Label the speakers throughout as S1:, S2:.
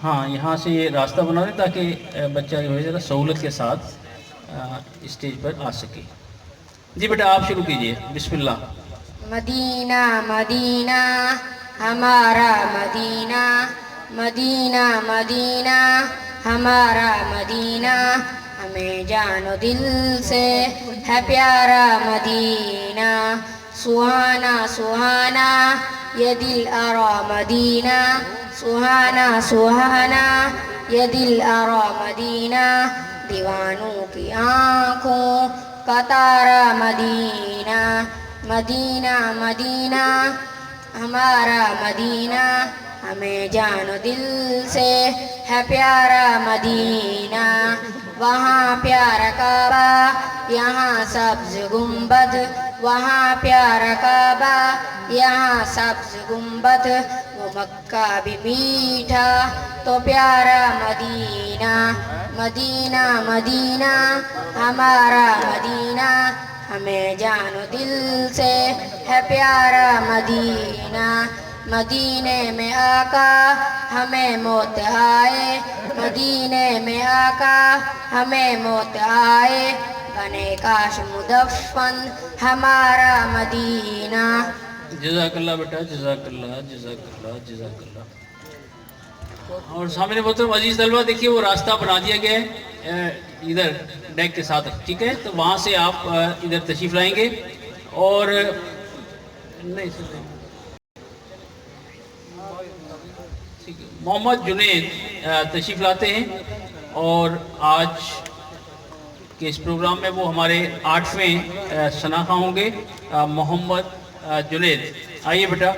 S1: ہاں یہاں سے یہ راستہ بنا دیں تاکہ بچہ جو ہے ذرا سہولت کے ساتھ اسٹیج پر آ سکے. جی بیٹا آپ شروع کیجئے. بسم اللہ.
S2: مدینہ مدینہ ہمارا مدینہ، مدینہ مدینہ ہمارا مدینہ، ہمیں جان و دل سے ہے پیارا مدینہ. سہانا سہانا یہ دل آرا مدینہ، سہانا سہانا یہ دل آرا مدینہ، دیوانوں کی آنکھوں کا تارا مدینہ. مدینہ مدینہ ہمارا مدینہ، ہمیں جان و دل سے ہے پیارا مدینہ. وہاں پیارا کعبہ یہاں سبز گنبد، وہاں پیارا کعبہ یہاں سبز گنبد، وہ مکہ بھی میٹھا تو پیارا مدینہ. مدینہ مدینہ ہمارا مدینہ، ہمیں جان و دل سے ہے پیارا مدینہ. مدینے میں آقا ہمیں موت آئے، مدینے میں آقا ہمیں موت آئے، بنے کاش مدفن ہمارا مدینہ.
S1: جزاک اللہ بیٹا، جزاک اللہ جزاک اللہ جزاک اللہ. اور سامنے محترم عزیز طلبہ دیکھیے وہ راستہ بنا دیا گیا ہے ادھر ڈیک کے ساتھ، ٹھیک ہے؟ تو وہاں سے آپ ادھر تشریف لائیں گے اور نہیں محمد جنید تشریف لاتے ہیں اور آج کے اس پروگرام میں وہ ہمارے 8ویں شناخہ ہوں گے. محمد جنید آئیے بیٹا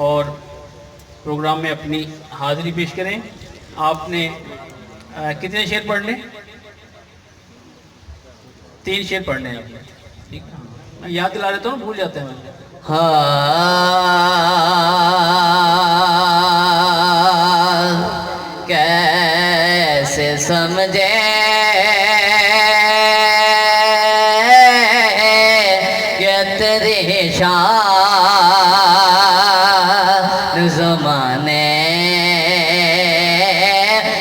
S1: اور پروگرام میں اپنی حاضری پیش کریں. آپ نے کتنے شعر پڑھنے؟ 3 شعر پڑھنے ہیں آپ نے، ٹھیک ہے؟ میں یاد دلا دیتا ہوں، بھول جاتے ہیں مجھے.
S3: کیسے سمجھے کہ تیری شان زمانے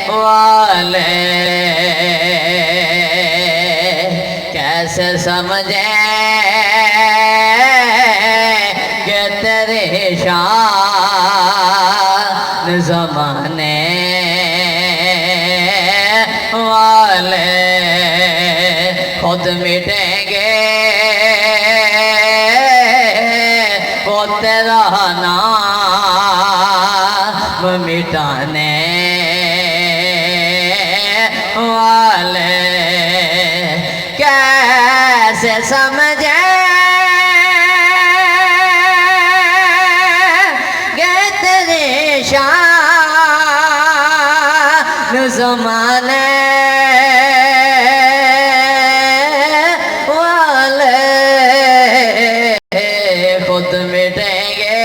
S3: والے، کیسے سمجھے کہ تیری شان زمانے والے خود مٹیں گے وہ تیرا نام مٹانے والے. کیسے سمجھے گے تیری شان زمانے والے خود مٹیں گے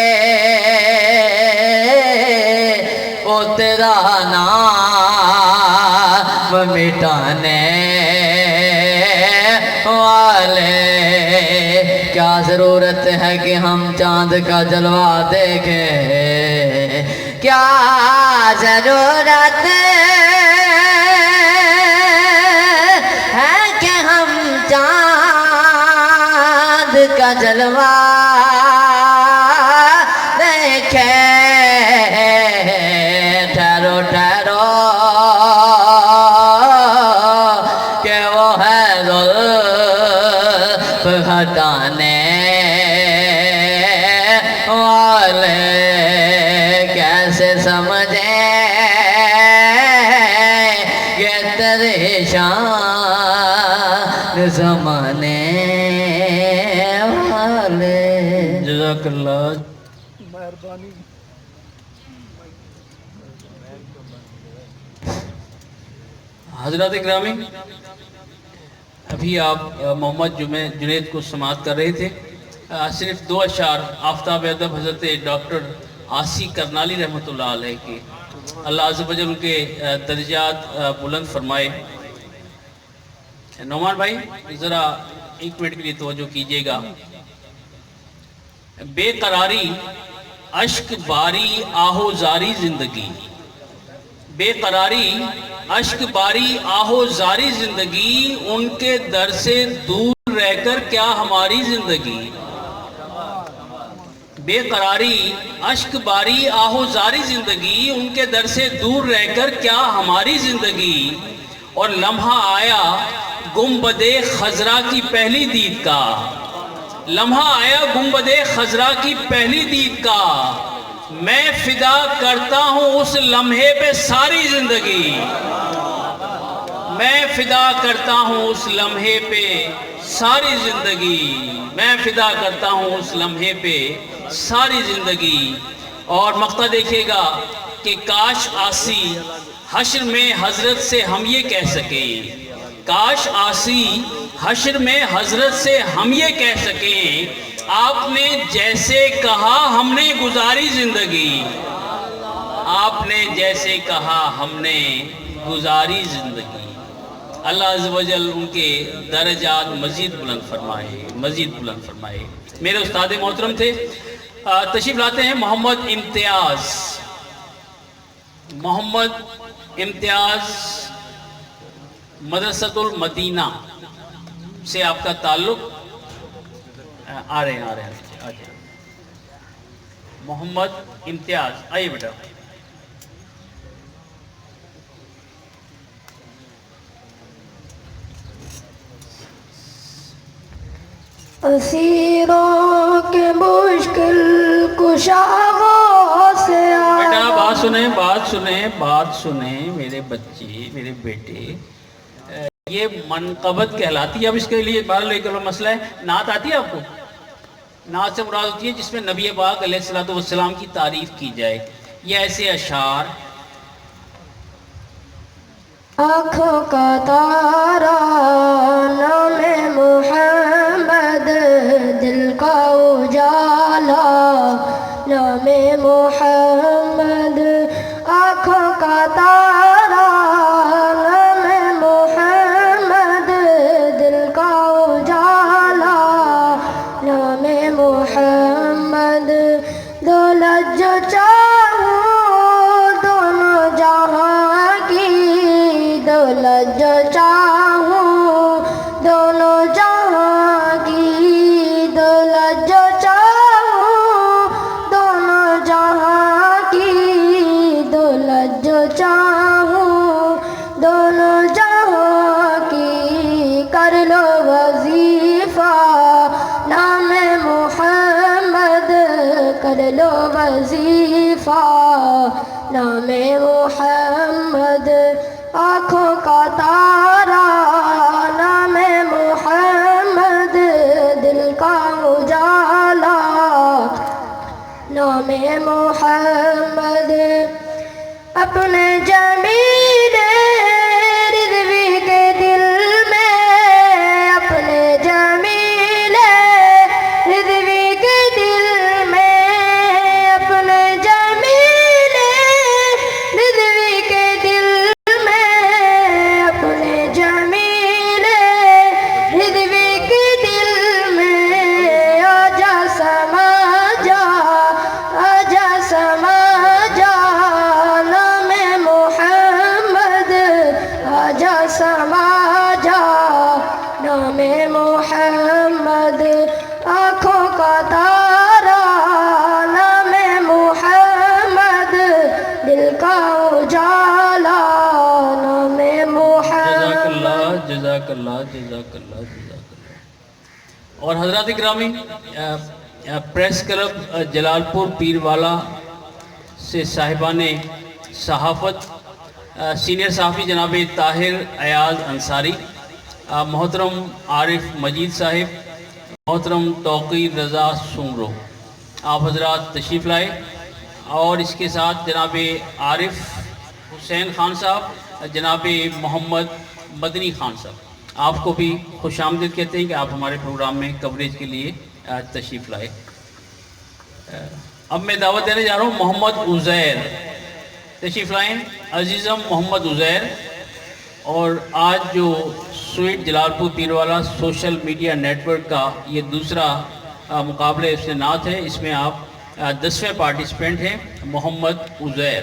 S3: وہ تیرا نام مٹانے والے. کیا ضرورت ہے کہ ہم چاند کا جلوہ دیکھیں، کیا ضرورت ہے کہ ہم چاند کا جلوہ دیکھیں. ٹھہرو ٹھہرو کہ وہ ہے زلف ہٹانے والے. کیسے سمجھیں یہ تیری شان زمانے والے.
S1: جزاک اللہ. حضرات اکرامی، ابھی آپ محمد جنید کو سماعت کر رہے تھے. صرف 2 اشعار آفتاب ادب حضرت ڈاکٹر عاصی کرنالی رحمۃ اللہ علیہ کے، اللہ عز و جل کے درجات بلند فرمائے. نعمان بھائی ذرا 1 منٹ کے لیے توجہ کیجیے گا. بے قراری اشک باری آہو زاری زندگی، بے قراری اشک باری آہو زاری زندگی ان کے در سے دور رہ کر کیا ہماری زندگی بے قراری اشک باری آہو زاری زندگی ان کے در سے دور رہ کر کیا ہماری زندگی اور لمحہ آیا گنبد خضرا کی پہلی دید کا لمحہ آیا گنبد خضرا کی پہلی دید کا میں فدا کرتا ہوں اس لمحے پہ ساری زندگی میں فدا کرتا ہوں اس لمحے پہ ساری زندگی میں فدا کرتا ہوں اس لمحے پہ ساری زندگی اور مقطع دیکھیے گا کہ کاش آسی حشر میں حضرت سے ہم یہ کہہ سکیں کاش آسی حشر میں حضرت سے ہم یہ کہہ سکیں آپ نے جیسے کہا ہم نے گزاری زندگی آپ نے جیسے کہا ہم نے گزاری زندگی اللہ عز و جل ان کے درجات مزید بلند فرمائے میرے استاد محترم تھے تشریف لاتے ہیں محمد امتیاز مدرسۃ المدینہ سے آپ کا تعلق آ رہے ہیں محمد امتیاز آئیے بیٹا
S2: اسیروں کے مشکل کشاغوں سے
S1: بیٹا بات سنیں میرے بچے میرے بیٹے یہ منقبت کہلاتی ہے اب اس کے لیے بہرحال ایک مسئلہ ہے نعت آتی ہے آپ کو نعت سے مراد ہوتی ہے جس میں نبی پاک علیہ الصلوۃ والسلام کی تعریف کی جائے یہ ایسے اشعار
S2: آنکھوں کا تارا نام محمد دل کا اجالا نام محمد آنکھوں کا تارا نام محمد دل کا اجالا نام محمد دولت جو چاہوں دونوں جہاں کی دولت جو چاہوں دونوں جہاں کی دولت جو چاہوں دونوں جہاں کی دولت جو چاہوں دونوں جہاں کی کر لو وظیفہ نام محمد کر لو وظیفہ نام محمد آنکھوں کا تارا نام محمد دل کا اجالا نام محمد اپنے جمیل رضوی کے دل میں اپنے جمیل رضوی کے دل میں اپنے جمیل رضوی کے دل میں اپنے جمیل رضوی کے دل میں آجا سما جا نام محمد آجا سما جا نام محمد آنکھوں کا تارا نام محمد دل کا اجالا نام محمد
S1: جزاک اللہ اور حضرات اکرامی پریس کلب جلال پور پیروالا سے صاحبان صحافت سینئر صحافی جناب طاہر ایاز انصاری محترم عارف مجید صاحب محترم توقیر رضا سمرو آپ حضرات تشریف لائے اور اس کے ساتھ جناب عارف حسین خان صاحب جناب محمد مدنی خان صاحب آپ کو بھی خوش آمدید کہتے ہیں کہ آپ ہمارے پروگرام میں کوریج کے لیے تشریف لائے اب میں دعوت دینے جا رہا ہوں محمد عزیر تشریف لائیں عزیزم محمد عزیر اور آج جو sweet Jalalpur Pirwala social media network کا یہ دوسرا مقابلہ اس نعت ہے اس میں آپ 10ویں پارٹیسپینٹ ہیں محمد عزیر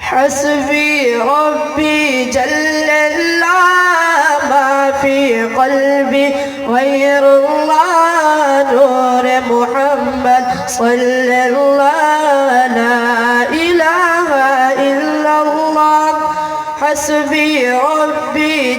S4: حسبي ربي جل الله ما في قلبي غير الله نور محمد صلى الله لا إله إلا الله حسبي ربي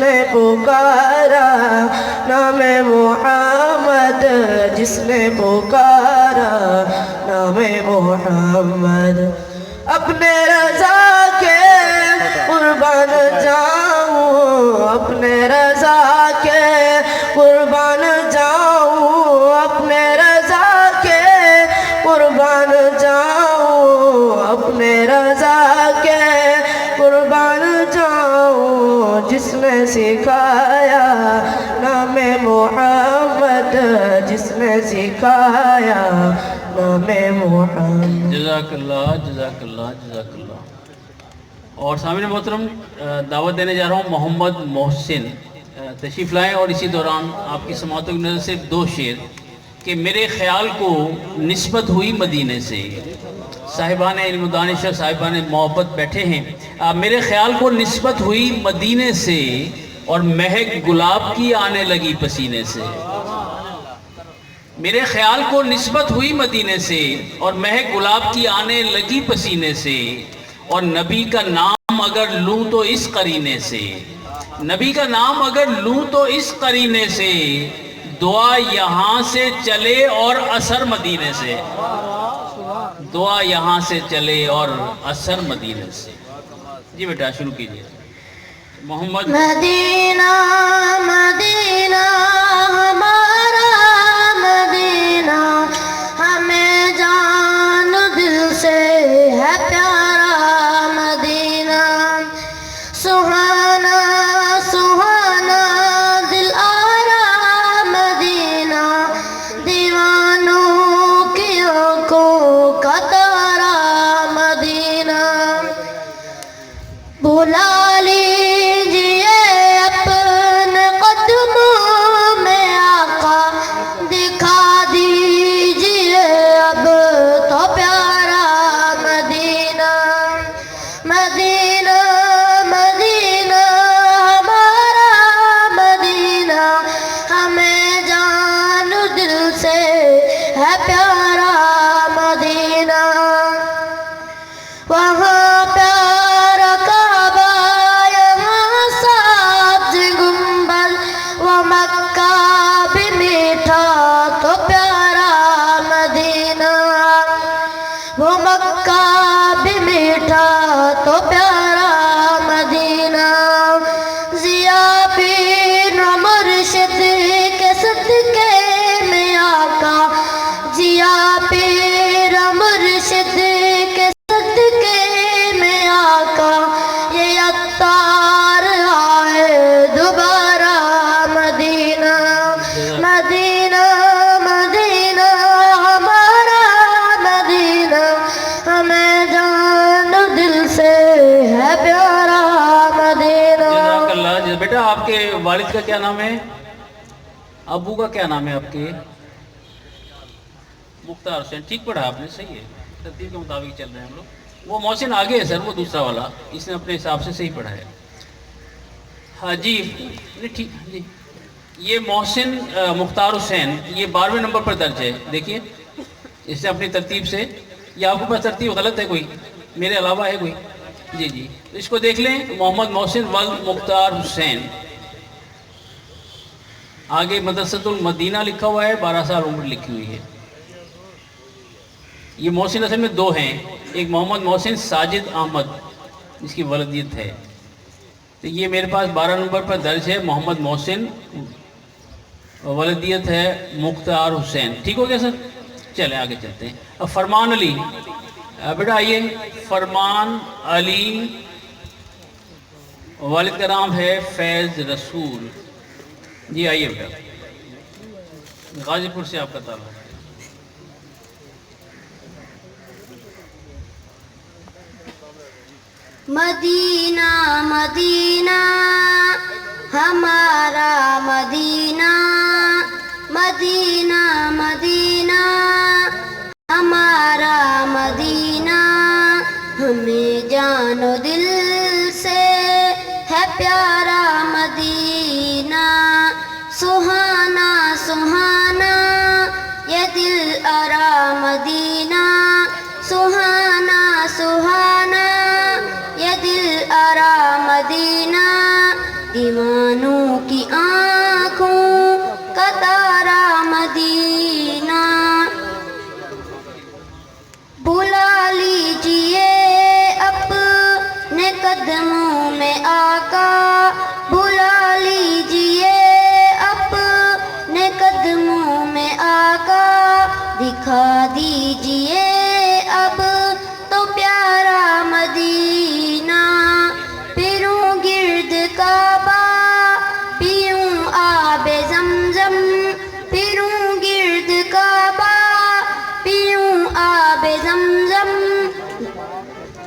S4: نے پکارا نام محمد، جس نے پکارا نام محمد، اپنے رضا کے قربان جاؤں، اپنے رضا کے قربان جاؤں، اپنے رضا کے قربان جاؤں، اپنے رضا کے قربان جاؤں، جس نے سکھایا نام محمد، جس نے سکھایا نام محمد۔
S1: جزاک اللہ، جزاک اللہ، جزاک اللہ۔ اور سامعین محترم، دعوت دینے جا رہا ہوں محمد محسن، تشریف لائیں، اور اسی دوران آپ کی سماعتوں کی نظر سے دو شعر کہ میرے خیال کو نسبت ہوئی مدینے سے۔ صاحبان علم و دانش اور صاحبان محبت بیٹھے ہیں۔ میرے خیال کو نسبت ہوئی مدینے سے اور مہک گلاب کی آنے لگی پسینے سے۔ میرے خیال کو نسبت ہوئی مدینے سے اور مہک گلاب کی آنے لگی پسینے سے، اور نبی کا نام اگر لوں تو اس قرینے سے، نبی کا نام اگر لوں تو اس قرینے سے، دعا یہاں سے چلے اور اثر مدینے سے، دعا یہاں سے چلے اور اثر مدینے سے۔ جی بیٹا شروع کیجئے۔ محمد
S2: مدینہ مدینہ ہمارا مدینہ، ہمیں جان دل سے ہے پیارا مدینہ، سہانا سہانا دل آرا مدینہ، دیوانوں کی آنکھوں کا تارا مدینہ، بلا لیجیے اپنے قدموں میں آقا، دکھا دیجیے اب تو پیارا مدینہ، مدینہ مدینہ ہمارا مدینہ، ہمیں جان دل سے ہے پیارا مدینہ، وہاں پیارا کعبہ یہاں سبز گنبد، وہ مکہ بھی میٹھا تو پیارا مدینہ، وہ مکہ بھی میٹھا تو پیارا مدینہ، ضیا پیر و مرشد کے صدقے میں آقا، ضیا پیر و مرشد کے صدقے میں آقا، یہ عطار آئے دوبارہ مدینہ، مدینہ مدینہ ہمارا مدینہ، ہمیں جان دل سے ہے پیارا مدینہ۔
S1: جزاک اللہ۔ بیٹا آپ کے والد کا کیا نام ہے؟ ابو کا کیا نام ہے آپ کے؟ مختار حسین۔ ٹھیک پڑھا آپ نے، صحیح ہے، ترتیب کے مطابق چل رہے ہیں ہم لوگ۔ وہ محسن آگے ہے سر، وہ دوسرا والا، اس نے اپنے حساب سے صحیح پڑھا ہے۔ ہاں جی ٹھیک جی۔ یہ محسن مختار حسین، یہ 12ویں نمبر پر درج ہے، دیکھیے اس نے اپنی ترتیب سے، یا آپ کے پاس ترتیب غلط ہے کوئی، میرے علاوہ ہے کوئی؟ جی جی، اس کو دیکھ لیں، محمد محسن ولد مختار حسین، آگے مدرسۃ المدینہ لکھا ہوا ہے، 12 سال عمر لکھی ہوئی ہے۔ یہ محسن اصل میں دو ہیں، ایک محمد محسن ساجد احمد جس کی ولدیت ہے، تو یہ میرے پاس 12 نمبر پر درج ہے محمد محسن، ولدیت ہے مختار حسین۔ ٹھیک ہو گیا سر؟ چلیں آگے چلتے ہیں۔ اب فرمان علی، بیٹا آئیے، فرمان علی، والد کا نام ہے فیض رسول۔ جی آئیے بیٹا، غازی پور سے آپ کا تعلق ہے۔
S2: مدینہ مدینہ ہمارا مدینہ، مدینہ مدینہ ہمارا مدینہ، ہمیں جان و دل سے ہے پیارا مدینہ، سہانا سہانا یہ دل آرا مدینہ، سہانا سہانا یہ دل آرا مدینہ، دیوان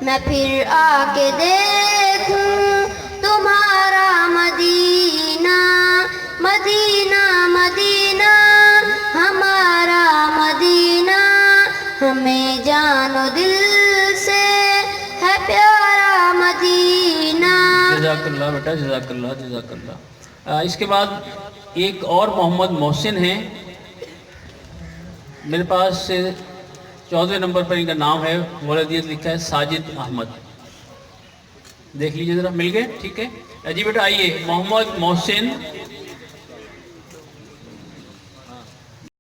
S2: میں پھر آ کے دیکھوں تمہارا مدینہ، مدینہ مدینہ ہمارا مدینہ، ہمیں جان و دل سے ہے پیارا مدینہ۔
S1: جزاک اللہ بیٹا، جزاک اللہ، جزاک اللہ۔ اس کے بعد ایک اور محمد محسن ہیں، میرے پاس 14 نمبر پر ان کا نام ہے، ولدیت لکھا ہے ساجد احمد، دیکھ لیجیے ذرا، مل گئے؟ ٹھیک ہے جی بیٹا، آئیے محمد محسن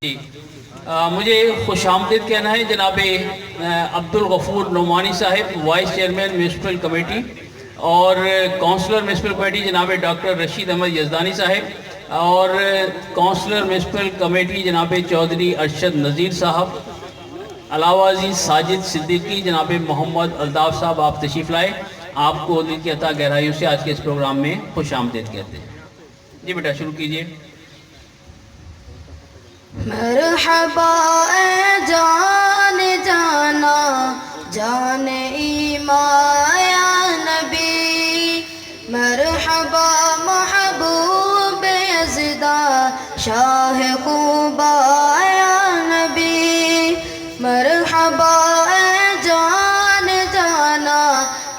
S1: جی۔ مجھے خوش آمدید کہنا ہے جناب عبد الغفور نعمانی صاحب، وائس چیئرمین میونسپل کمیٹی، اور کونسلر میونسپل کمیٹی جناب ڈاکٹر رشید احمد یزدانی صاحب، اور کونسلر میونسپل کمیٹی جناب چودھری ارشد نذیر صاحب، علاوہ ازیں ساجد صدیقی، جناب محمد الطاف صاحب، آپ تشریف لائے، آپ کو دل کی عطا گہرائیوں سے آج کے اس پروگرام میں خوش آمدید کہتے ہیں۔ جی بیٹا شروع کیجئے۔
S2: مرحبا اے جان جانا، جان ایمان یا نبی، مرحبا محبوب یزدہ شاہ خوبا یا نبی، مرحبا اے جان جانا،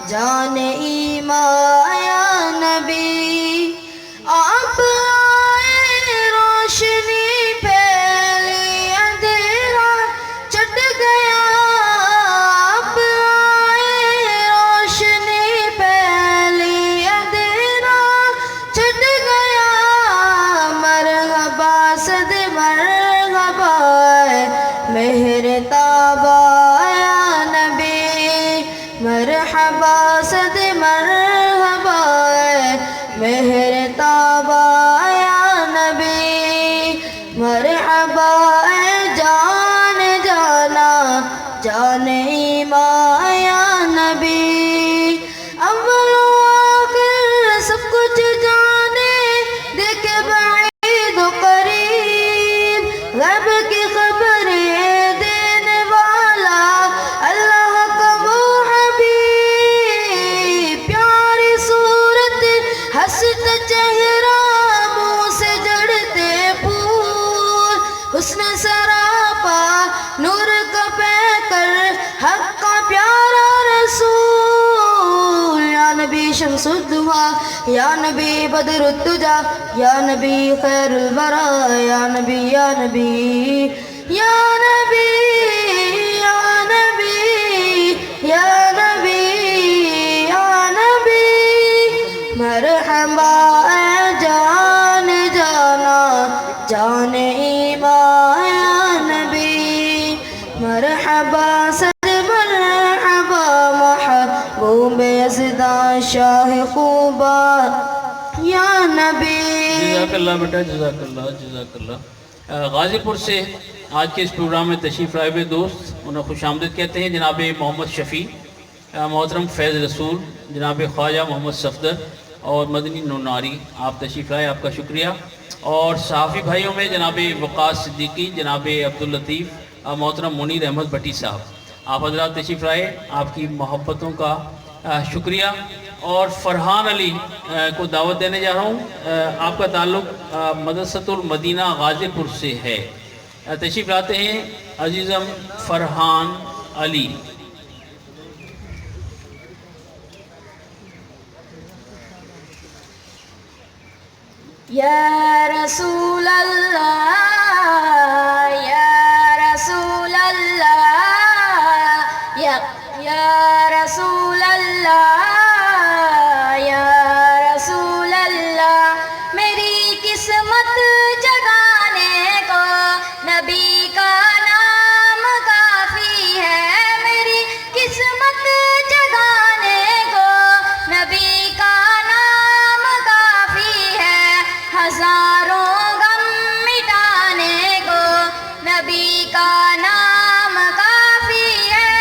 S2: جان ایمان یا نبی، آپ آئے روشنی پھیلی اندھیرا چٹ گیا، آپ آئے روشنی پھیلی اندھیرا چٹ گیا، مرحبا صد مرحبا مہر تابا یا نبی، مرحبا صد مرحبا مہر تابا یا نبی، مرحبا اے جان جانا، جان ایمان یا نبی، اول و آخر سب کچھ جانے، دیکھے بعید و قریب، غیب کی خبریں دینے والا اللہ کا وہ حبیب، پیاری صورت ہنستا چہرہ منہ سے جڑتے پھول، حسن سراپا نور کا پیکر حق کا پیارا رسول، یا نبی شمس الضحیٰ، یا نبی بدر الدجا، یا نبی خیر الورا، یا نبی یا نبی یا نبی یا نبی یا نبی یا نبی، مرحبا اے جان جانا، جان ایمان یا نبی، مرحبا صد مرحبا محبوب یزدہ شاہ خوبا یا نبی۔
S1: جزاک اللہ بیٹا، جزاک اللہ، جزاک اللہ۔ غازی پور سے آج کے اس پروگرام میں تشریف لائے ہوئے دوست، انہیں خوش آمدید کہتے ہیں جناب محمد شفیع، محترم فیض رسول، جناب خواجہ محمد صفدر اور مدنی نوناری، آپ تشریف لائے، آپ کا شکریہ۔ اور صحافی بھائیوں میں جناب وقاص صدیقی، جناب عبداللطیف، محترم منیر احمد بھٹی صاحب، آپ حضرات تشریف لائے، آپ کی محبتوں کا شکریہ۔ اور فرحان علی کو دعوت دینے جا رہا ہوں، آپ کا تعلق مدرسۃ المدینہ غازی پور سے ہے، تشریف لاتے ہیں عزیزم فرحان علی۔
S2: یا رسول اللہ، یا رسول اللہ، یا رسول اللہ، یا رسول اللہ، میری قسمت جگانے کو نبی کا نام کافی ہے، میری قسمت جگانے کو نبی کا نام کافی ہے، ہزاروں غم مٹانے کو نبی کا نام کافی ہے،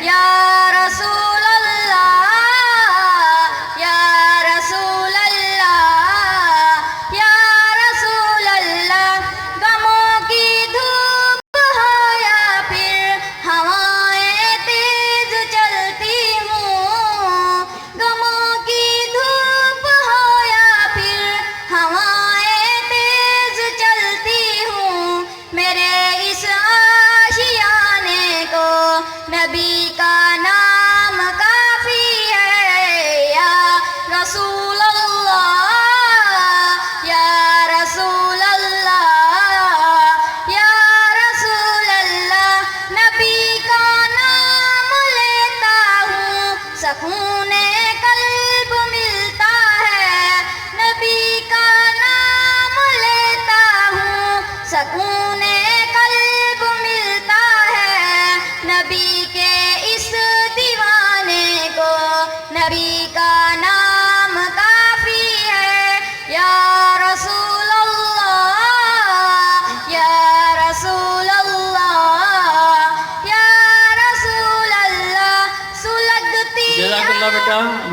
S2: یا رسول اللہ، یا رسول اللہ، یا رسول اللہ، غموں کی دھوپ ہو یا پھر ہوائیں تیز چلتی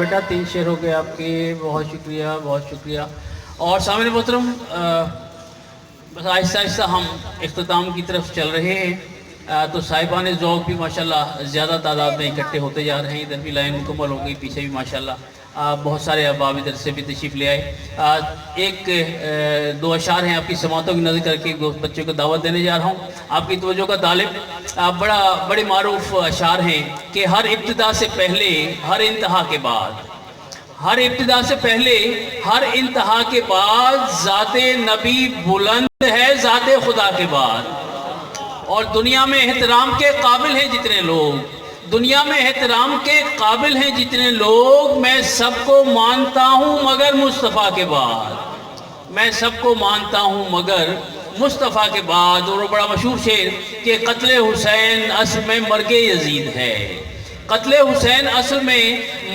S1: بیٹا 3 شعر ہو گئے آپ کے، بہت شکریہ بہت شکریہ. اور سامعین محترم بس آہستہ آہستہ ہم اختتام کی طرف چل رہے ہیں. تو صاحبان ذوق بھی ماشاءاللہ زیادہ تعداد میں اکٹھے ہوتے جا رہے ہیں. ادھر بھی لائن مکمل ہو گئی، پیچھے بھی ماشاءاللہ بہت سارے احباب ادھر سے بھی تشریف لے آئے. ایک 2 اشعار ہیں آپ کی سماعتوں کی نظر کر کے بچوں کو دعوت دینے جا رہا ہوں. آپ کی توجہ کا طالب بڑے معروف اشعار ہیں کہ ہر ابتدا سے پہلے ہر انتہا کے بعد، ہر ابتدا سے پہلے ہر انتہا کے بعد ذات نبی بلند ہے ذات خدا کے بعد. اور دنیا میں احترام کے قابل ہیں جتنے لوگ، دنیا میں احترام کے قابل ہیں جتنے لوگ، میں سب کو مانتا ہوں مگر مصطفیٰ کے بعد، میں سب کو مانتا ہوں مگر مصطفیٰ کے بعد. اور وہ بڑا مشہور شعر کہ قتل حسین اصل میں مرگ یزید ہے، قتل حسین اصل میں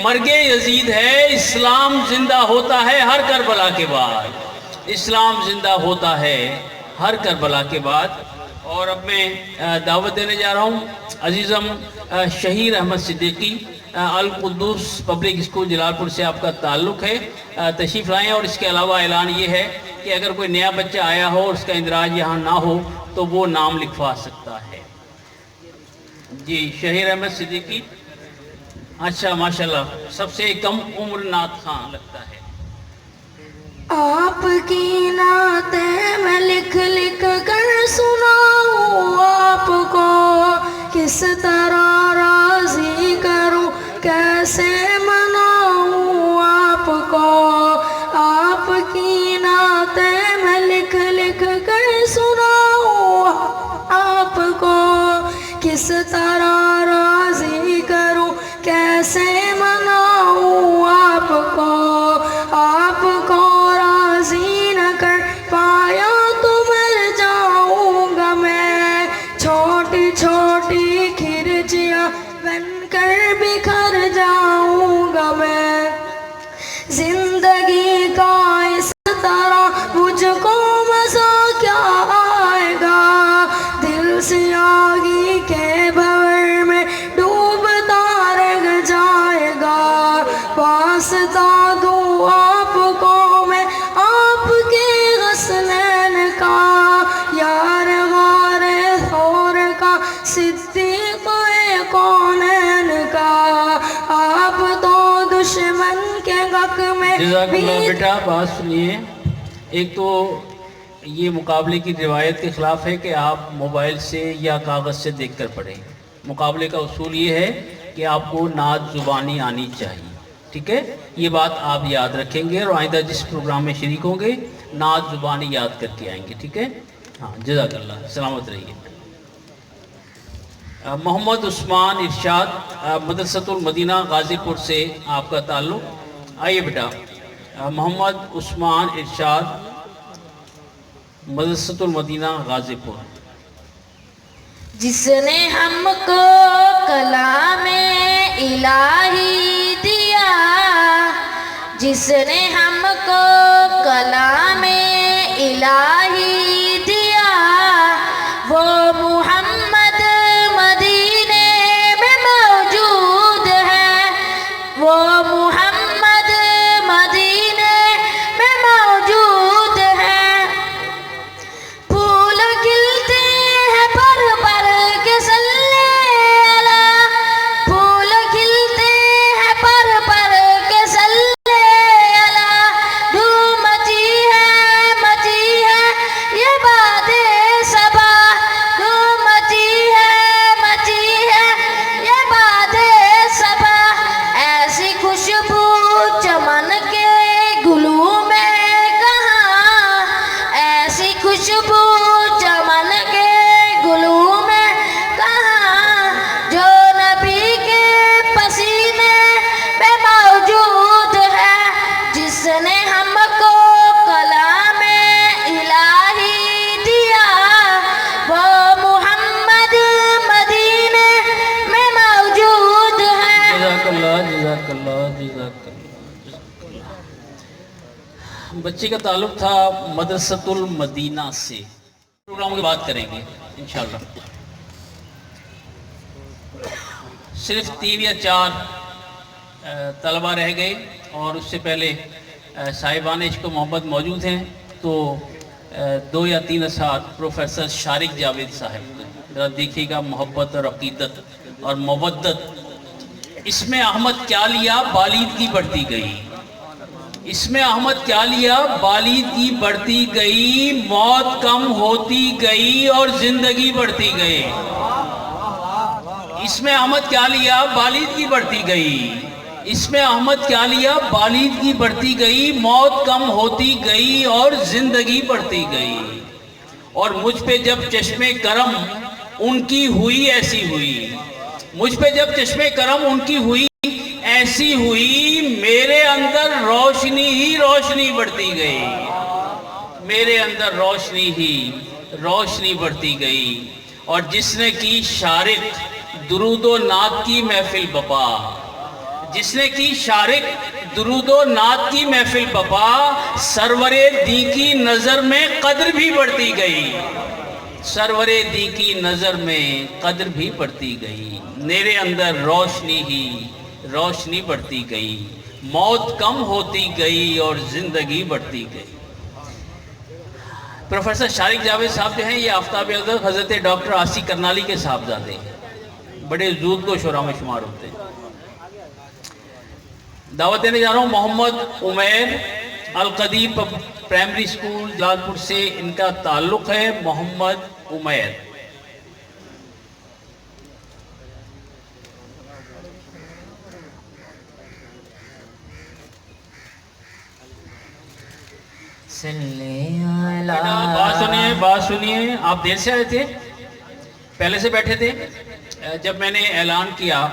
S1: مرگ یزید ہے. اسلام زندہ ہوتا ہے ہر کربلا کے بعد، اسلام زندہ ہوتا ہے ہر کربلا کے بعد. اور اب میں دعوت دینے جا رہا ہوں عزیزم شہیر احمد صدیقی، القدوس پبلک اسکول جلال پور سے آپ کا تعلق ہے، تشریف لائیں. اور اس کے علاوہ اعلان یہ ہے کہ اگر کوئی نیا بچہ آیا ہو اور اس کا اندراج یہاں نہ ہو تو وہ نام لکھوا سکتا ہے. جی شہیر احمد صدیقی. اچھا ماشاءاللہ سب سے کم عمر نعت خواں لگتا ہے.
S2: آپ کی نعتیں میں لکھ لکھ کر سناؤں آپ کو، کس طرح راضی کروں کیسے مناؤں آپ کو. آپ کی نعتیں میں لکھ لکھ کر سناؤں آپ کو، کس طرح راضی کروں کیسے مناؤں آپ کو. آپ کو راضی نہ کر پایا تو مر جاؤں گا میں، چھوٹی چھوٹی کھرچیاں بن کر بکھر جاؤں گا میں. زندگی کا اس طرح مجھ کو مزہ کیا آئے گا، دل سے آگی کے بھور میں ڈوبتا رہ جائے گا. واسطہ دوں آپ کو میں آپ کے غسلین کا، یار غار ثور کا صدیق کونین کا. آپ تو دشمن کے غق میں
S1: جزاک اللہ. بیٹا بات سنیے، ایک تو یہ مقابلے کی روایت کے خلاف ہے کہ آپ موبائل سے یا کاغذ سے دیکھ کر پڑھیں. مقابلے کا اصول یہ ہے کہ آپ کو نعت زبانی آنی چاہیے، ٹھیک ہے؟ یہ بات آپ یاد رکھیں گے اور آئندہ جس پروگرام میں شریک ہوں گے نعت زبانی یاد کر کے آئیں گے، ٹھیک ہے؟ ہاں جزاک اللہ، سلامت رہیے. محمد عثمان ارشاد مدرسۃ المدینہ غازی پور سے آپ کا تعلق. آئیے بیٹا. محمد عثمان ارشاد مدرسۃ المدینہ غازی پور.
S2: جس نے ہم کو کلام الہی دیا، جس نے ہم کو کلام الہی دیا، وہ محمد مدینے میں موجود ہے، وہ محمد مدینے میں موجود ہے. پھول کھلتے ہیں پر پر کے صلی اللہ، پھول کھلتے ہیں پر پر کے صلی اللہ. دھوم مچی ہے یہ باد صبا، دھوم مچی ہے یہ باد صبا. ایسی خوشبو چمن کے گلوں میں کہاں، ایسی خوشبو چمن کے گلوں میں کہاں، جو نبی کے پسینے میں موجود ہے. جس نے ہم کو کلام الہی دیا، وہ محمد مدینے میں موجود ہے.
S1: جزاک اللہ جزاک اللہ جزاک اللہ. بچے کا تعلق تھا مدرسۃ المدینہ سے. پروگرام کی بات کریں گے انشاءاللہ. صرف 3 یا 4 طلبہ رہ گئے اور اس سے پہلے صاحبان عشق و محبت موجود ہیں، تو 2 یا 3 اساتذہ پروفیسر شارق جاوید صاحب، ذرا دیکھیے گا محبت اور عقیدت اور مودت۔ اس میں احمد کیا لیا بالیدگی بڑھتی گئی، اس میں احمد کیا لیا بالیدگی بڑھتی گئی، موت کم ہوتی گئی اور زندگی بڑھتی گئی۔ اس میں احمد کیا لیا بالیدگی بڑھتی گئی، اس میں احمد کیا لیا بالیدگی بڑھتی گئی، موت کم ہوتی گئی اور زندگی بڑھتی گئی۔ اور مجھ پہ جب چشم کرم ان کی ہوئی ایسی ہوئی، مجھ پہ جب چشم کرم ان کی ہوئی ایسی ہوئی، میرے اندر روشنی ہی روشنی بڑھتی گئی، میرے اندر روشنی ہی روشنی بڑھتی گئی۔ اور جس نے کی شارق درود و نعت کی محفل بپا، جس نے کی شارق درود و نعت کی محفل بپا، سرور دی کی نظر میں قدر بھی بڑھتی گئی، سرور دی کی نظر میں قدر بھی بڑھتی گئی۔ میرے اندر روشنی ہی روشنی بڑھتی گئی، موت کم ہوتی گئی اور زندگی بڑھتی گئی۔ پروفیسر شارق جاوید صاحب جو ہیں یہ آفتاب اقدس حضرت ڈاکٹر آسی کرنالی کے صاحبزادے ہیں، بڑے زود کو شعراء میں شمار ہوتے ہیں۔ دعوت دینے جا رہا ہوں محمد عمیر القدیب پرائمری اسکول جلال پور سے، ان کا تعلق ہے محمد عمیر۔ بات سنیے، آپ دیر سے آئے تھے، پہلے سے بیٹھے تھے؟ جب میں نے اعلان کیا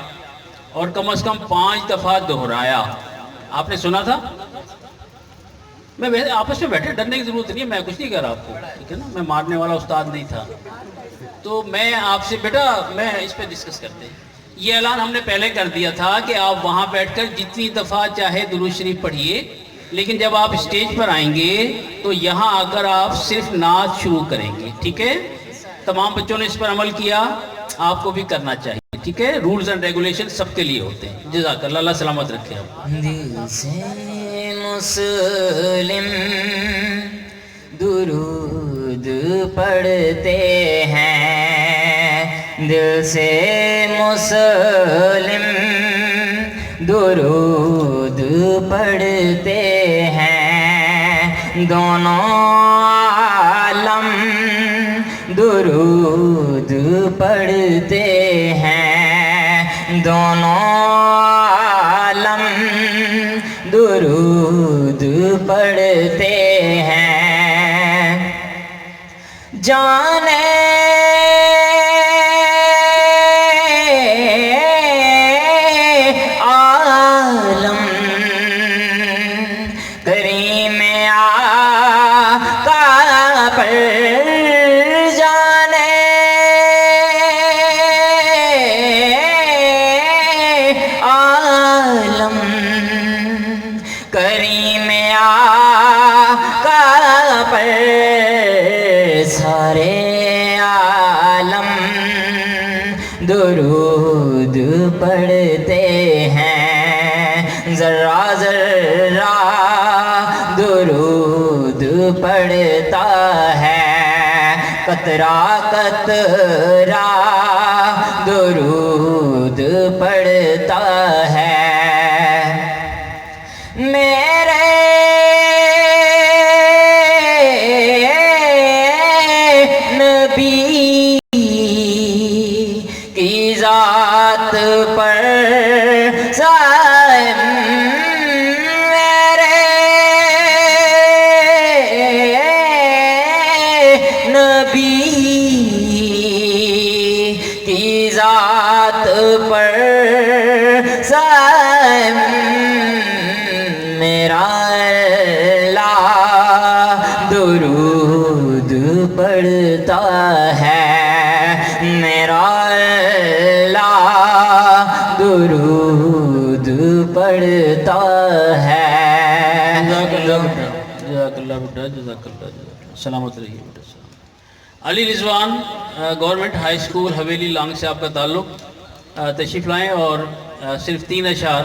S1: اور کم از کم 5 دفعہ دہرایا، آپ نے سنا تھا؟ میں آپس میں بیٹھے، ڈرنے کی ضرورت نہیں ہے، میں کچھ نہیں کہہ رہا آپ کو، ٹھیک ہے نا، میں مارنے والا استاد نہیں تھا۔ تو میں آپ سے بیٹا میں اس پہ ڈسکس کرتے ہیں۔ یہ اعلان ہم نے پہلے کر دیا تھا کہ آپ وہاں بیٹھ کر جتنی دفعہ چاہے درود شریف پڑھیے، لیکن جب آپ اسٹیج پر آئیں گے تو یہاں آ کر آپ صرف نعت شروع کریں گے، ٹھیک ہے؟ تمام بچوں نے اس پر عمل کیا، آپ کو بھی کرنا چاہیے، ٹھیک ہے؟ رولز اینڈ ریگولیشن سب کے لیے ہوتے ہیں۔ جزاک اللہ، اللہ سلامت رکھے آپ۔
S3: دل سے مسلم درود پڑھتے ہیں، دل سے مسلم درود پڑھتے ہیں، دونوں عالم درود پڑھتے ہیں، دونوں عالم درود پڑھتے ہیں، جانے عالم کریم آقا پر، جانے عالم کریم آقا پر، سارے عالم درود پڑھتے ہیں، ذرہ ذرہ درود پڑھتا ہے، قطرہ قطرہ درود پڑھتا ہے، میرے نبی کی ذات پر سائم، میرے نبی کی ذات پر سائم، میرا اللہ درود پڑھتا ہے، میرا اللہ درود پڑھتا ہے۔
S1: جزاک اللہ بیٹا، جزاک اللہ، سلامت رہیے بیٹا۔ علی رضوان گورنمنٹ ہائی اسکول حویلی لانگ سے آپ کا تعلق، تشریف لائیں اور صرف 3 اشعار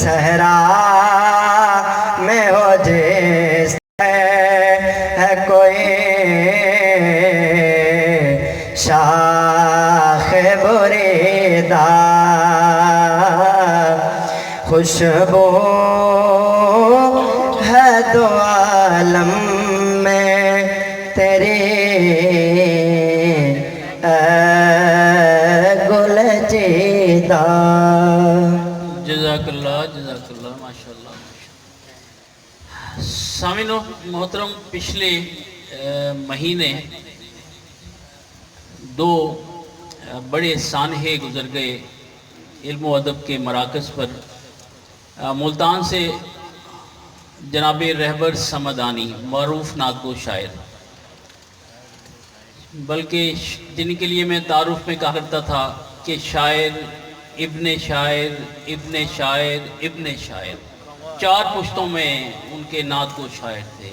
S4: صحرا میں ہو جس ہے کوئی شاخ بریدہ، خوشبو ہے دو عالم میں تیری اے گل چیدہ۔
S1: جزاک اللہ ماشاء اللہ۔ سامعین محترم، پچھلے مہینے دو بڑے سانحے گزر گئے علم و ادب کے مراکز پر۔ ملتان سے جناب رہبر سمدانی، معروف نعت گو شاعر، بلکہ جن کے لیے میں تعارف میں کہا کرتا تھا کہ شاعر ابن شاعر ابن شاعر ابن شاعر، 4 پشتوں میں ان کے نعت گو شاعر تھے،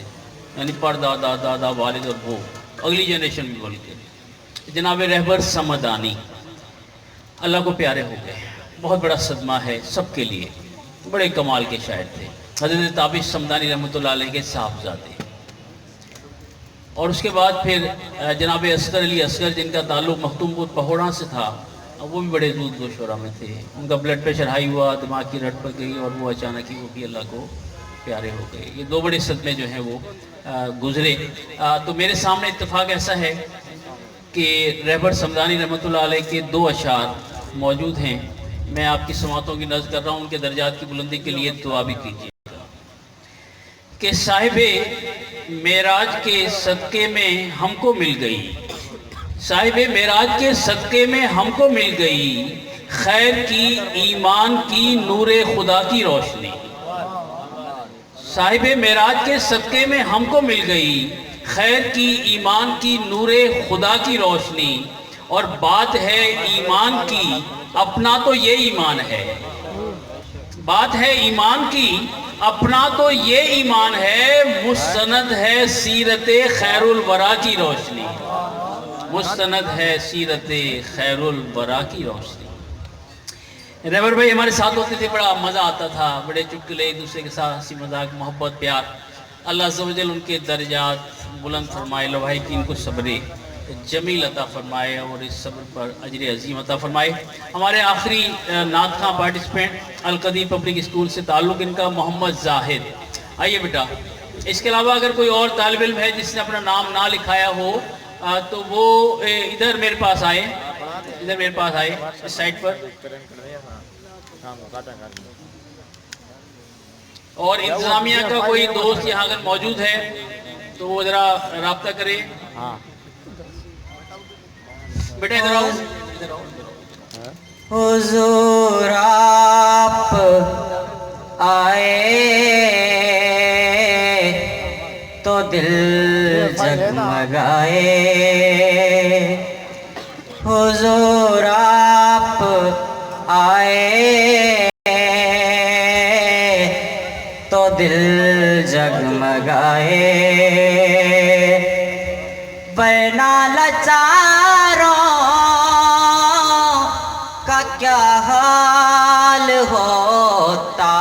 S1: یعنی پردادا، دادا، والد اور وہ اگلی جنریشن بھی، بلکہ جناب رہبر سمدانی اللہ کو پیارے ہو گئے۔ بہت بڑا صدمہ ہے سب کے لیے، بڑے کمال کے شاعر تھے، حضرت تابش سمدانی رحمۃ اللہ علیہ کے صاحبزادے۔ اور اس کے بعد پھر جناب اصغر علی اصغر، جن کا تعلق مختوم پور پہوڑا سے تھا، وہ بھی بڑے زود گو شعراء میں تھے۔ ان کا بلڈ پریشر ہائی ہوا، دماغ کی رٹ پڑ گئی اور وہ اچانک ہی وہ بھی اللہ کو پیارے ہو گئے۔ یہ 2 بڑے صدمے جو ہیں وہ گزرے۔ تو میرے سامنے اتفاق ایسا ہے کہ رہبر سمدانی رحمۃ اللہ علیہ کے 2 اشعار موجود ہیں، میں آپ کی سماعتوں کی نظر کر رہا ہوں، ان کے درجات کی بلندی کے لیے دعا بھی کیجیے کہ صاحب معراج کے صدقے میں ہم کو مل گئی، صاحب معراج کے صدقے میں ہم کو مل گئی، خیر کی ایمان کی نور خدا کی روشنی۔ صاحب معراج کے صدقے میں ہم کو مل گئی، خیر کی ایمان کی نور خدا کی روشنی، اور بات ہے ایمان کی اپنا تو یہ ایمان ہے، بات ہے ایمان کی اپنا تو یہ ایمان ہے، مستند ہے سیرت خیر الورا کی روشنی، مستند ہے سیرت خیر الورا کی روشنی۔ رہبر بھائی ہمارے ساتھ ہوتے تھے، بڑا مزہ آتا تھا، بڑے چٹکلے ایک دوسرے کے ساتھ، ہنسی مذاق، محبت، پیار۔ اللہ عز و جل ان کے درجات بلند فرمائے، لوحۂ ان کو صبر جمیل عطا فرمائے اور اس صبر پر اجر عظیم عطا فرمائے۔ ہمارے آخری نعت خواں پارٹیسپینٹ القدیر پبلک اسکول سے تعلق ان کا محمد زاہد۔ آئیے بیٹا، اس کے علاوہ اگر کوئی اور طالب علم ہے جس نے اپنا نام نہ لکھایا ہو تو وہ ادھر میرے پاس آئے، ادھر میرے پاس آئے اس سائٹ پر، اور انتظامیہ کا کوئی دوست یہاں اگر موجود ہے تو وہ ذرا رابطہ کرے۔ بیٹا ادھر آؤ۔
S3: حضور آپ آئے تو دل جگمگائے، حضور آپ آئے تو دل جگمگائے، ورنہ لاچاروں کا کیا حال ہوتا،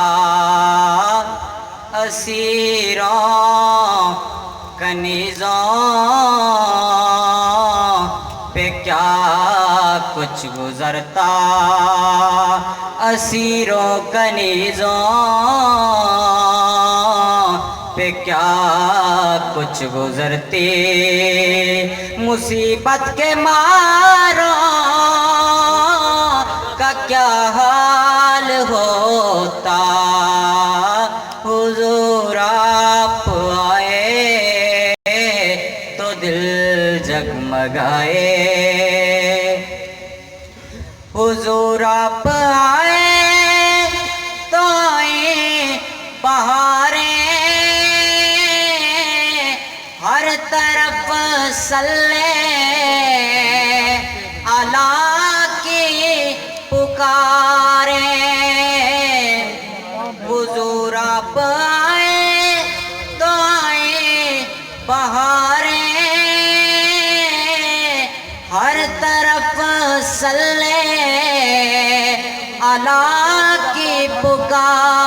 S3: اسیروں کنیزوں پہ کیا کچھ گزرتا، اسیروں کنیزوں پہ کیا کچھ گزرتی، مصیبت کے ماروں کا کیا حال ہوتا، حضور آپ آئے تو دل جگمگائے، حضور آپ آئے تو آئے بہاریں، ہر طرف صلی اللہ کی پکاریں، حضور آپ آئے تو آئے بہاریں، ہر طرف صلی اللہ کی پکاریں،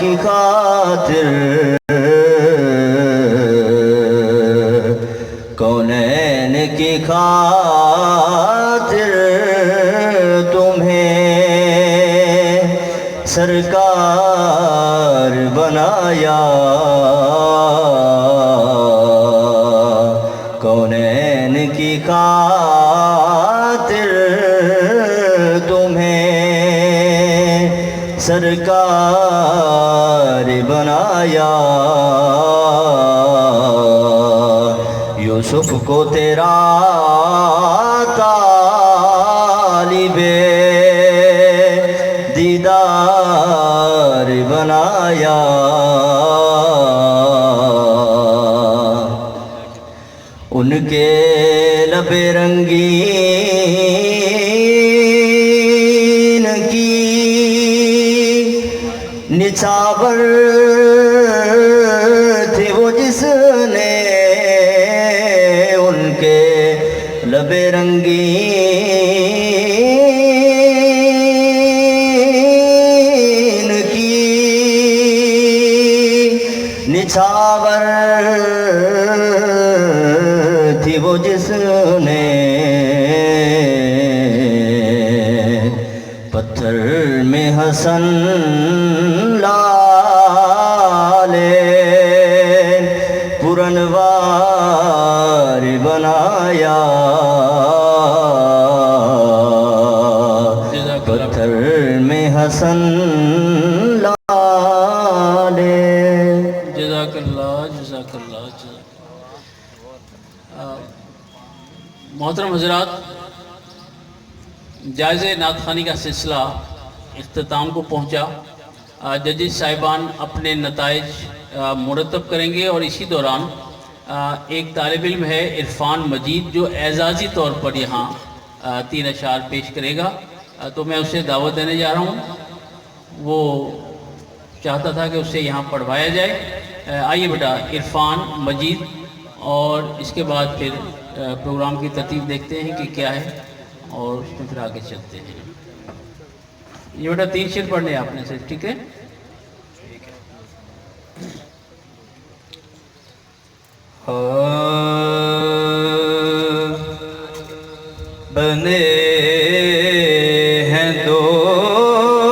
S4: کی خاطر کونین کی خاطر تمہیں سرکار بنایا کونین کی خاطر تمہیں سرکار بنایا یوسف کو تیرا طالب دیدار بنایا ان کے لب رنگین کی نچھاور تھی وہ جس نے ان کے لب رنگین کی نچھاور تھی وہ جس نے پتھر میں حسن لالے پرنوار بنایا پتھر میں حسن لالے
S1: جزاک اللہ جزاک اللہ محترم حضرات، جائزے نعت خوانی کا سلسلہ اختتام کو پہنچا۔ ججز صاحبان اپنے نتائج مرتب کریں گے اور اسی دوران ایک طالب علم ہے عرفان مجید جو اعزازی طور پر یہاں 3 اشعار پیش کرے گا، تو میں اسے دعوت دینے جا رہا ہوں۔ وہ چاہتا تھا کہ اسے یہاں پڑھوایا جائے۔ آئیے بیٹا عرفان مجید، اور اس کے بعد پھر پروگرام کی ترتیب دیکھتے ہیں کہ کیا ہے اور اس میں پھر آگے چلتے ہیں۔ یہ بیٹا 3 شعر پڑھنے ہیں آپ نے سے، ٹھیک ہے؟
S5: بنے ہیں دونوں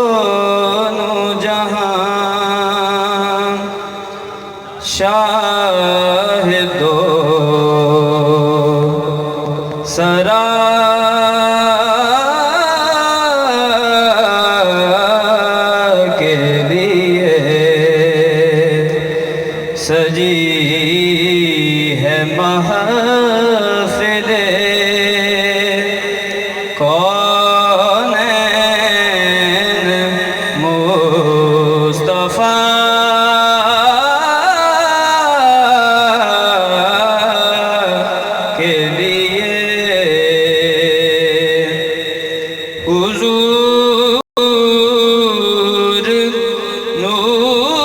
S5: جہاں شاہد و سرا کے لیے سجی ہے محفل کونین مصطفیٰ کے لیے حضور نور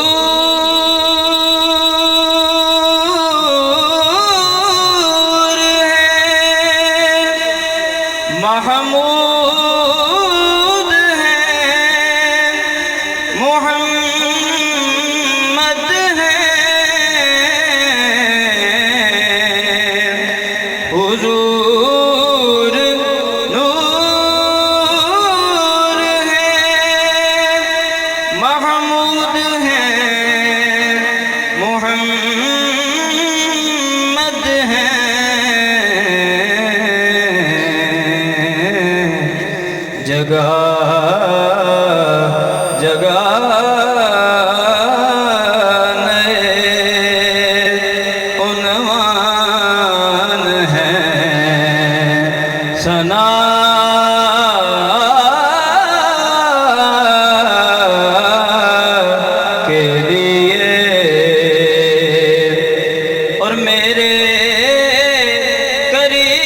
S5: ہے محمود ہے محمد ہے حضور نور ہے محمود ہے محمد ہے جگہ جگہ نئے عنوان ہیں ثنا کے لیے اور میرے قریب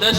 S1: 10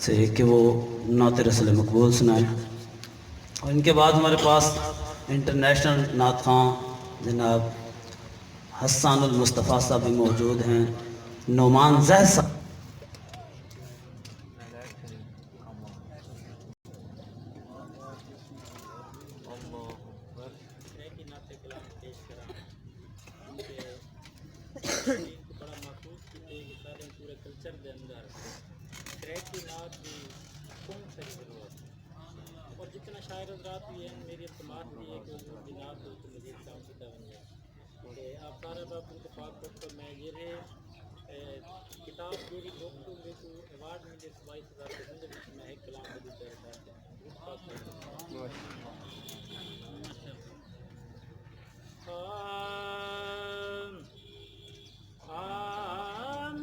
S4: سے کہ وہ نعت رسول مقبول سنائیں. اور ان کے بعد ہمارے پاس انٹرنیشنل نعت خواں جناب حسان المصطفیٰ صاحب بھی موجود ہیں. نعمان زاہد صاحب
S6: اور جتنا شاعر حضرات بھی ہیں میری اعتماد بھی ہے کہ حضور کی نعت ہو تو مزید کام کیتا بن جائے کہ آپ سارا باب اتفاق کرتے میں یہ رہے کتاب جیڑی بک تو میرے کو ایوارڈ ملے 22,000 کے زندگی میں ایک کلام بھی دیتا ہے.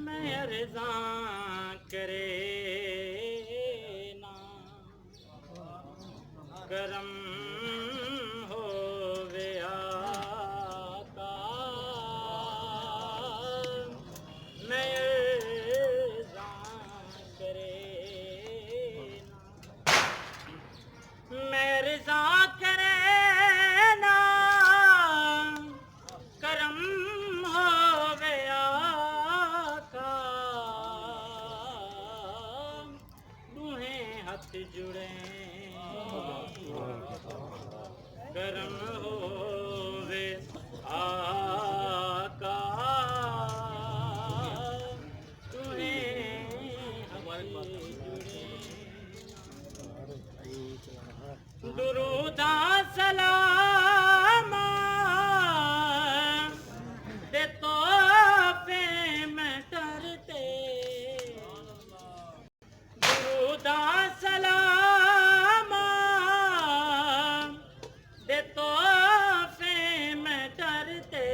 S6: میں رضا کرے کرم ہووے آقا میں رضا کرے میں رضا کرے نا کرم ہووے آقا دوہیں ہاتھ جڑے کرم ہووے آقا تمہیں ہمارے جڑے درود سلام دے تحفے میں ڈرتے درود سلام دے تحفے میں ڈرتے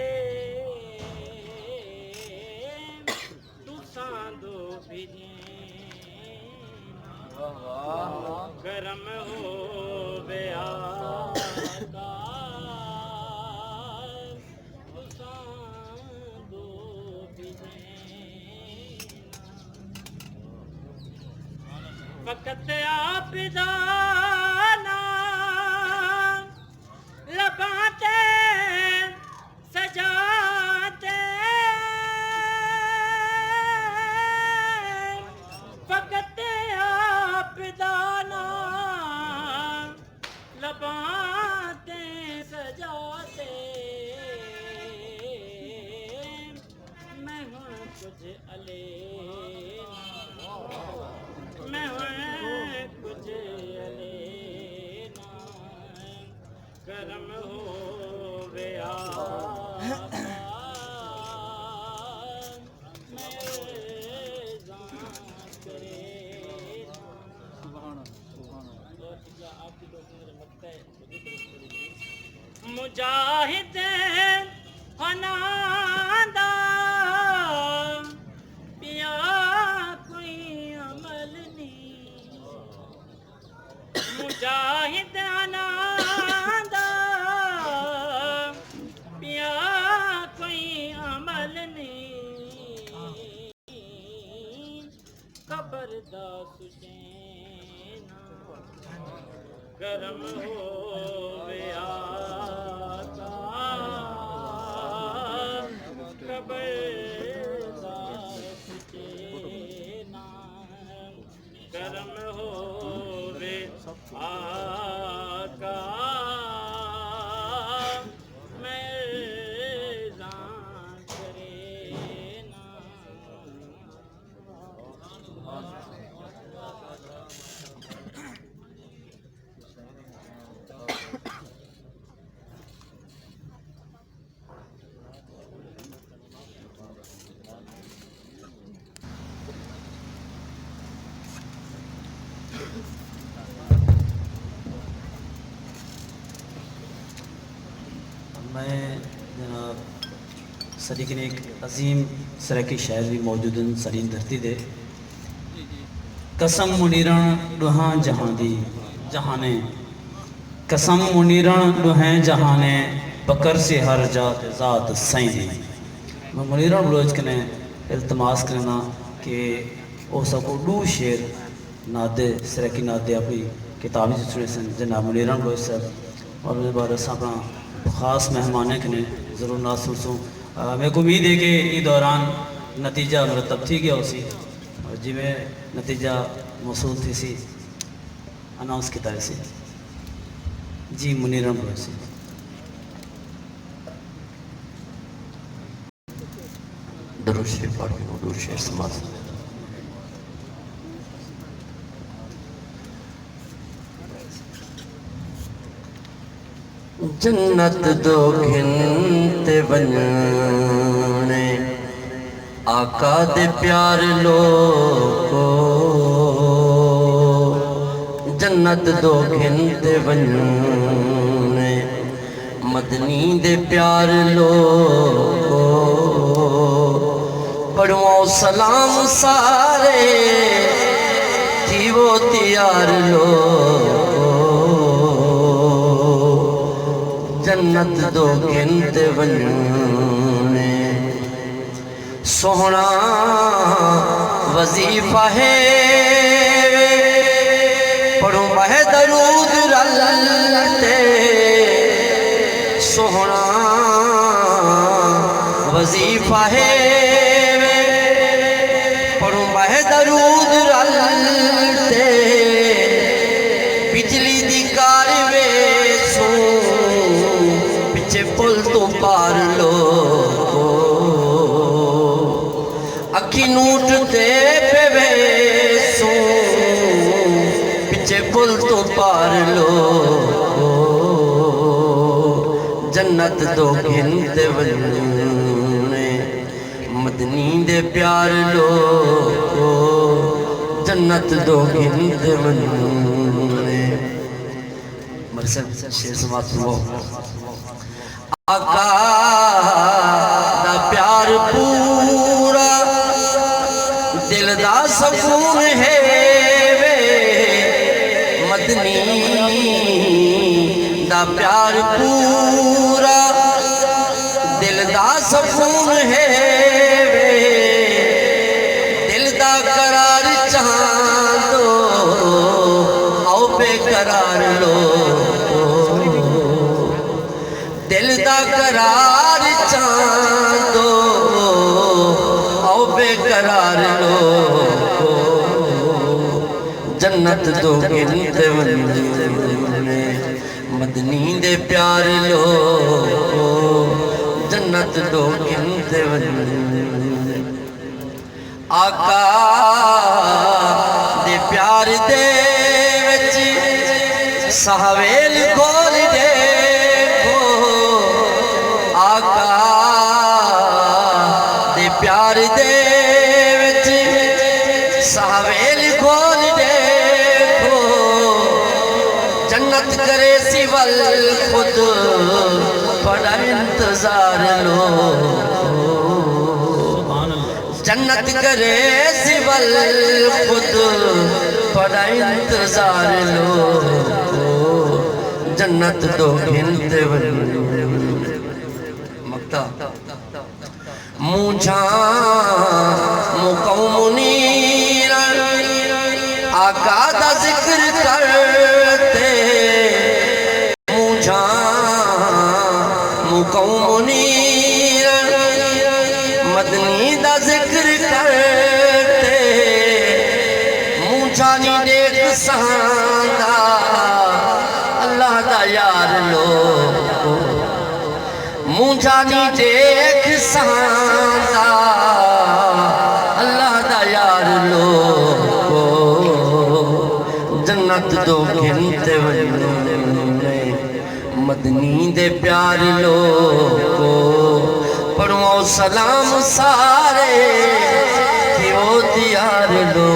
S6: تساں دو بھیجیں کرم ہووے آقا تساں دو بھیجیں فقط آپ دانا لباتے سجاتے فقط آپ دانا لباتے سجاتے میں ہوں کچھ علینا میں ہوں کچھ علینا کرم ہووے آقا میں رضا کرے آپ کی مجاہد فنادا پیا کوئی عمل نہیں مجاہد انادا پیا کوئی عمل نہیں قبر دا سجینا کرم ہووے آقا قبر دا سجینا کرم ہووے آقا میں رضا کرے نا
S4: میں جناب سلیقین ایک عظیم سرکی شاعر بھی موجود ہیں سلیم دھرتی دے قسم منیرن ڈوہاں جہاں دی جہانے قسم منیرن ڈوہیں جہانے بکر سے ہر جات ذات سائیں دی میں منیرن بلوچ کنے التماس کرنا کہ او سکو ڈو شیر نادے سرکی نادے اپنی کتابی سنے سن جناب منیر احمد بلوچ صاحب اور میرے بارے اپنا خاص مہمان ہے کہ ضرور ناز سن میرے کو امید ہے کہ یہ دوران نتیجہ مرتب تھی گیا اسی اور جی میں نتیجہ موصول تھی سی اناؤنس کیتا ہے سی جی منیر احمد بلوچ صاحب
S7: درود شریف پڑھ کے حضور شعر سماعت جنت دو گھنتے ونجنے آقا دے پیار لوگو جنت دو گھنتے ونجنے مدنی دے پیار لوگو پڑھواں سلام سارے جیو تیار لوگو جنت دو گھنتے ونجنے سوہنا وظیفہ ہے پڑھو بہ درود رلتے سوہنا وظیفہ ہے پڑھو بہ درود رلتے بجلی دی کاروے سو پچھے پل تو پار لو اکھی نوٹتے پہ ویسو پچھے پل تو پار لو جنت دو گھنتے ونجنے مدنی دے پیار لو جنت دو گھنتے ونجنے مرسل شیر سماعت ہو آقا دا پیار پورا دل دا سکون ہے وے مدنی دا پیار پورا دل دا سکون ہے وے دل دا قرار چاندو آؤ بے قرار لو دل دا قرار چاندو آؤ بے قرار لو جنت دو گھنتے ونجنے مدنی دے پیار لو جنت دو گھنتے ونجنے آقا دے پیار دے وچ سہویل گول دے آقا دے پیار دے وچ سہویل کھول دیکھو جنت کرے سیول خود بڑا انتظار لو جنت کرے سیول خود بڑا انتظار لو جنت دو گھنتے ونجنے مکتا مجھا مقوم منیر آقا دا ذکر کرتے مجھا مقوم منیر مدنی دا ذکر کرتے مجھا نی دیکھ سہاندہ اللہ دا یار لو مجھانی دیکھ سہاندہ اللہ دا یار لو جنت دو گھنتے ونجنے مدنی دے پیار لو پڑھواں سلام سارے کیوں تیار لو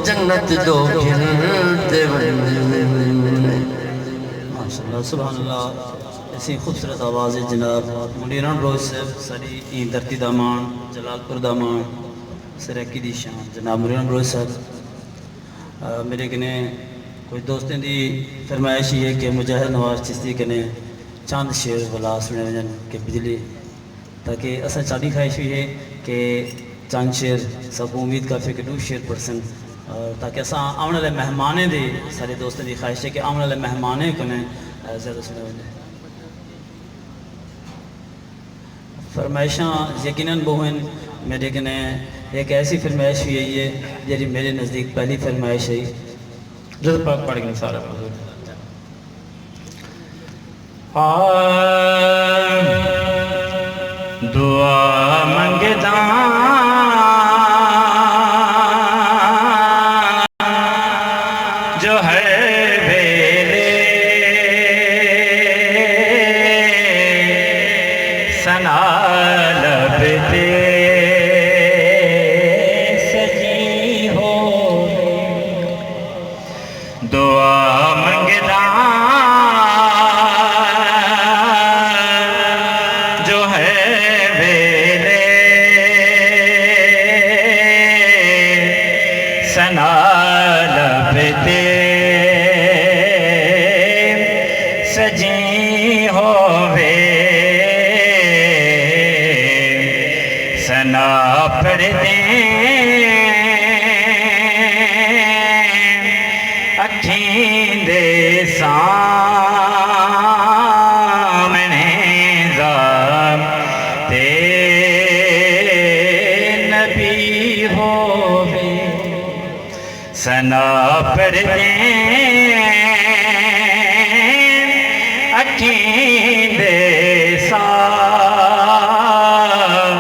S7: جنت دو گھنتے ونجنے
S4: سبحان اللہ ایسی خوبصورت آواز ہے جناب منیر احمد بلوچ صاحب ساری این دھرتی دا مان جلال پور دا مان سرکی دی شان جناب منیر احمد بلوچ صاحب میرے کنے کوئی دوستیں دی فرمائش یہ ہے کہ مجاہد نواز چشتی کنے چاند شعر ولا سنے وجن کہ بجلی تاکہ اصل چاڑی خواہش بھی ہے کہ چند شعر سب امید کافی کہ 2 شعر پڑھسن تاکہ اساں آنے والے مہمانے دے سارے دوستوں کی خواہش ہے کہ آنے والے مہمانے کو نے زیادہ سنے ہوئے فرمائشاں یقیناً بہن میرے کنے ایک ایسی فرمائش ہوئی ہے یہ جی میرے نزدیک پہلی فرمائش ہے
S1: جذب پاک پڑھ گئے سارا حضور
S5: دعا منگدا جو ہے ویلے سنا لب تے سجی ہو دعا منگدا جو ہے ویلے سنا لب تے سجی ہووے سنا پڑھ دیں اکھیں دے سامنے ذات نبی ہووے سنا پڑھ دیں اکھیں دے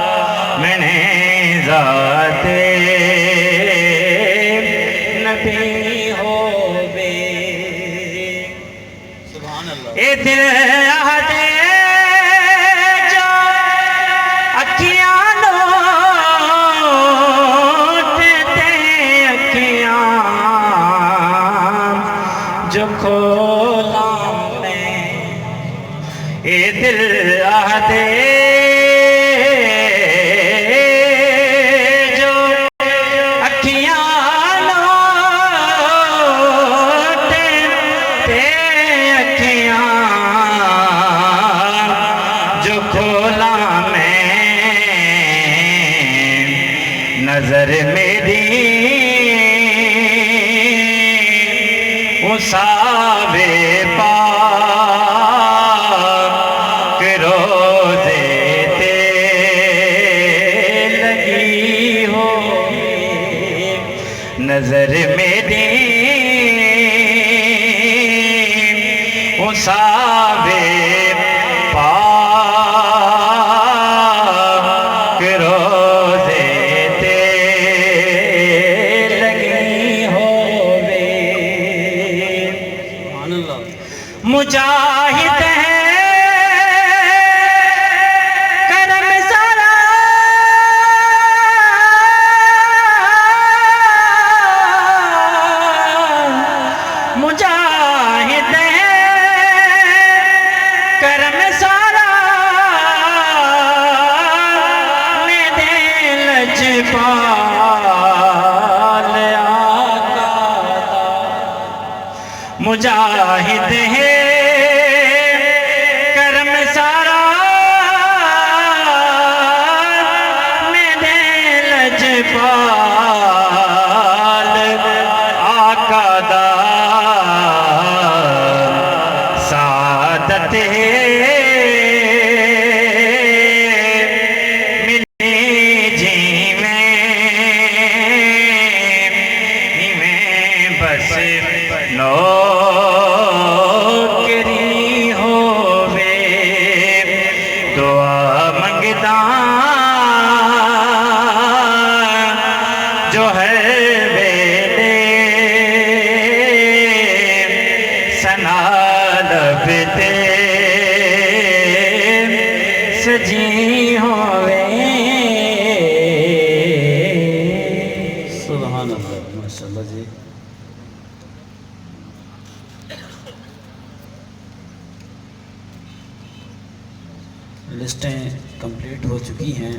S5: سامنے ذات نبی ہووے
S4: سبحان اللہ
S5: اے دل آہدے جو اکھیاں نو تے اکھیاں جو کھولاں میں اے دل آہدے جو اکھیاں نو تے اکھیاں جو کھولا میں نظر میری اساوے پاک روزے تے لگی ہو نظر میری اساوے پاک روزے تے لگی ہووے
S4: سبحان اللہ
S5: مجاہد ہے کرم سارا مجاہد ہے کرم سارا میں دے لجپال آقا مجاہد ہے کرم سارا میرے لجپال آقا دا سعادت ملی جی میں بس نوکری ہووے دعا منگدا جو ہے ویلے سنا لب تے سجی ہووے
S4: سبحان اللہ ماشاءاللہ جی لسٹیں کمپلیٹ ہو چکی ہیں